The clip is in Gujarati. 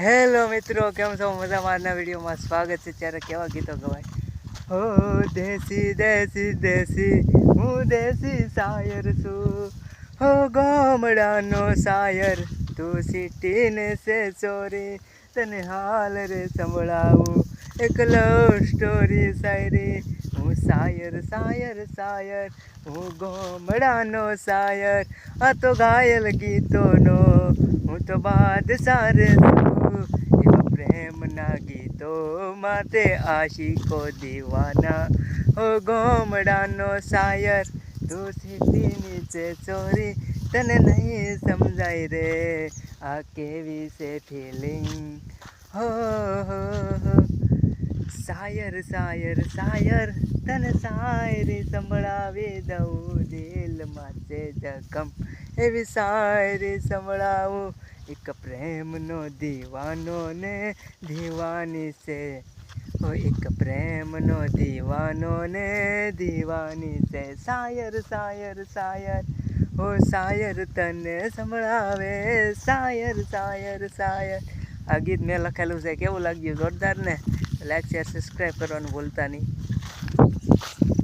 હેલો મિત્રો, કેમ છો? મજામાં? આજના વિડીયોમાં સ્વાગત છે. ત્યારે કેવા ગીતો ગવાય? હો દેશી દેશી દેશી, હું દેશી શાયર છું. હો ગામડાનો શાયર, તું સિટીને છે ચોરી. તને હાલ રે સંભળાવું એક લવ સ્ટોરી શાયરી. હું શાયર શાયર શાયર, હું ગામડાનો શાયર. આ તો ઘાયલ ગીતોનો હું તો બાદશાહ રે છું. એવા પ્રેમના ગીતો માટે આશિકો દીવાના. ઓ ગામડાનો શાયર, તું સિટી નીચે ચોરી. તને નહીં સમજાય રે આ કેવી છે ફિલિંગ. હો હો હો શાયર શાયર શાયર, તને શાયરી સંભળાવી દઉં. દિલમાં છે જખમ એવી શાયરી સંભળાવું. એક પ્રેમનો દીવાનો ને દીવાની છે. ઓ એક પ્રેમનો દીવાનો ને દીવાની છે. શાયર શાયર શાયર, ઓ શાયર તને સંભળાવે. શાયર શાયર શાયર. આ ગીત મેં લખેલું છે. કેવું લાગ્યું? જોરદાર ને? લાઈક શેર સબસ્ક્રાઈબ કરવાનું ભૂલતા નહીં.